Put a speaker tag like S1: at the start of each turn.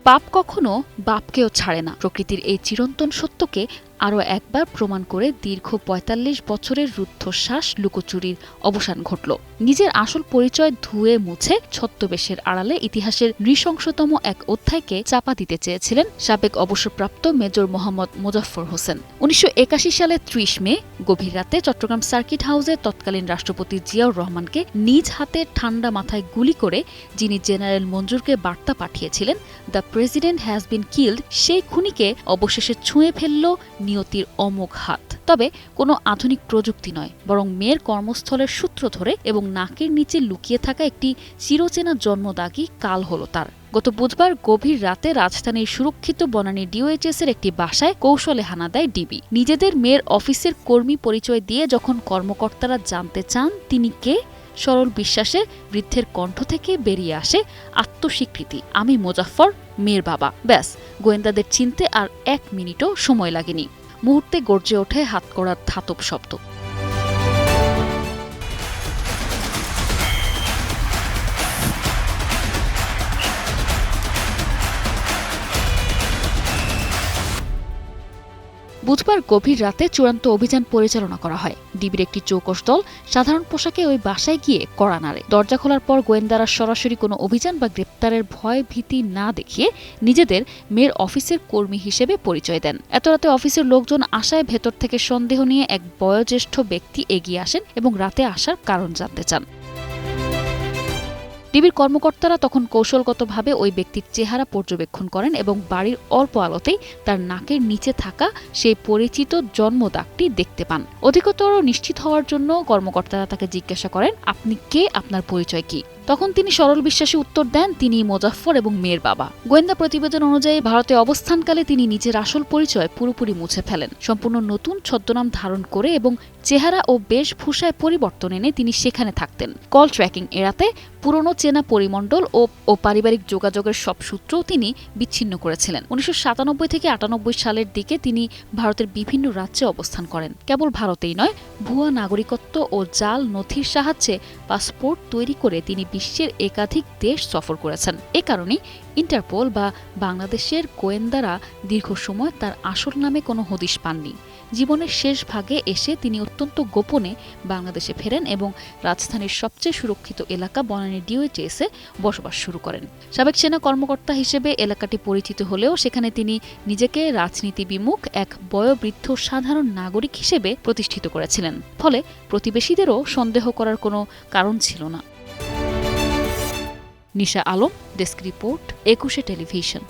S1: পাপ কখনো বাপকেও ছাড়ে না। প্রকৃতির এই চিরন্তন সত্যকে আরও একবার প্রমাণ করে দীর্ঘ ৪৫ বছরের রুদ্ধশ্বাস লুকোচুরির অবসান ঘটল। নিজের আসল পরিচয় ধুয়ে মুছে ছদ্মবেশের আড়ালে ইতিহাসের নৃশংসতম এক অধ্যায়কে চাপা দিতে চেয়েছিলেন সাবেক অবসরপ্রাপ্ত মেজর মোহাম্মদ মোজাফফর হোসেন। ১৯৮১ সালে ৩০ মে গভীর রাতে চট্টগ্রাম সার্কিট হাউসে তৎকালীন রাষ্ট্রপতি জিয়াউর রহমানকে নিজ হাতে ঠান্ডা মাথায় গুলি করে যিনি জেনারেল মঞ্জুরকে বার্তা পাঠিয়েছিলেন, the president has been killed, সেই খুনিকে অবশেষে ছুঁয়ে ফেলল নিয়তির অমোঘ হাত। তবে কোনো আধুনিক প্রযুক্তি নয়, বরং মেয়ের কর্মস্থলের সূত্র ধরে এবং নাকের নিচে লুকিয়ে থাকা একটি চিরচেনা জন্মদাগই কাল হল তার। গত বুধবার গভীর রাতে রাজধানীর সুরক্ষিত বনানী ডিওএইচএস এর একটি বাসায় কৌশলে হানা দেয় ডিবি। নিজেদের মেয়ের অফিসের কর্মী পরিচয় দিয়ে যখন কর্মকর্তারা জানতে চান তিনি কে, সরল বিশ্বাসে বৃদ্ধের কণ্ঠ থেকে বেরিয়ে আসে আত্মস্বীকৃতি, আমি মোজাফফর, মেয়ের বাবা। ব্যাস, গোয়েন্দাদের চিনতে আর ১ মিনিটও সময় লাগেনি। মুহূর্তে গর্জে ওঠে হাতকড়ার ধাতব শব্দ। বুধবার গভীর রাতে চূড়ান্ত অভিযান পরিচালনা করা হয়। ডিবির একটি চৌকস দল সাধারণ পোশাকে ওই বাসায় গিয়ে কড়া নাড়ে। দরজা খোলার পর গোয়েন্দারা সরাসরি কোনো অভিযান বা গ্রেপ্তারের ভয় ভীতি না দেখিয়ে নিজেদের মেয়ের অফিসের কর্মী হিসেবে পরিচয় দেন। এত রাতে অফিসের লোকজন আসায় ভেতর থেকে সন্দেহ নিয়ে এক বয়োজ্যেষ্ঠ ব্যক্তি এগিয়ে আসেন এবং রাতে আসার কারণ জানতে চান। ডিবির কর্মকর্তারা তখন কৌশলগতভাবে ওই ব্যক্তির চেহারা পর্যবেক্ষণ করেন এবং বাড়ির অল্প আলোতেই তার নাকের নিচে থাকা সেই পরিচিত জন্মদাগটি দেখতে পান। অধিকতর নিশ্চিত হওয়ার জন্য কর্মকর্তারা তাকে জিজ্ঞাসা করেন, আপনি কে, আপনার পরিচয় কি? তখন তিনি সরল বিশ্বাসী উত্তর দেন, তিনি মোজাফফর এবং মেয়ের বাবা। গোয়েন্দা প্রতিবেদন অনুযায়ী ভারতে অবস্থানকালে তিনি নিজের আসল পরিচয় পুরোপুরি মুছে ফেলেন। সম্পূর্ণ নতুন ছদ্মনাম ধারণ করে এবং চেহারা ও বেশভূষায় পরিবর্তন এনে তিনি সেখানে থাকতেন। কল ট্র্যাকিং এড়াতে পুরনো চেনা পরিমণ্ডল ও পারিবারিক যোগাযোগের সব সূত্রও তিনি বিচ্ছিন্ন করেছিলেন। ১৯৯৭ থেকে ৯৮ সালের দিকে তিনি ভারতের বিভিন্ন রাজ্যে অবস্থান করেন। কেবল ভারতেই নয়, ভুয়া নাগরিকত্ব ও জাল নথির সাহায্যে পাসপোর্ট তৈরি করে তিনি বিশ্বের একাধিক দেশ সফর করেছেন। এ কারণেই ইন্টারপোল বা বাংলাদেশের গোয়েন্দারা দীর্ঘ সময় তার আসল নামে কোনো হদিশ পাননি। জীবনের শেষ ভাগে এসে তিনি অত্যন্ত গোপনে বাংলাদেশে ফেরেন এবং রাজধানীর সবচেয়ে সুরক্ষিত এলাকা বনানী ডিওএইচএসে বসবাস শুরু করেন। সাবেক সেনা কর্মকর্তা হিসেবে এলাকাটি পরিচিত হলেও সেখানে তিনি নিজেকে রাজনীতি বিমুখ এক বয়োবৃদ্ধ সাধারণ নাগরিক হিসেবে প্রতিষ্ঠিত করেছিলেন। ফলে প্রতিবেশীদেরও সন্দেহ করার কোনো কারণ ছিল না। নিশা আলম, ডেস্ক রিপোর্ট, ২১ টেলিভিশন।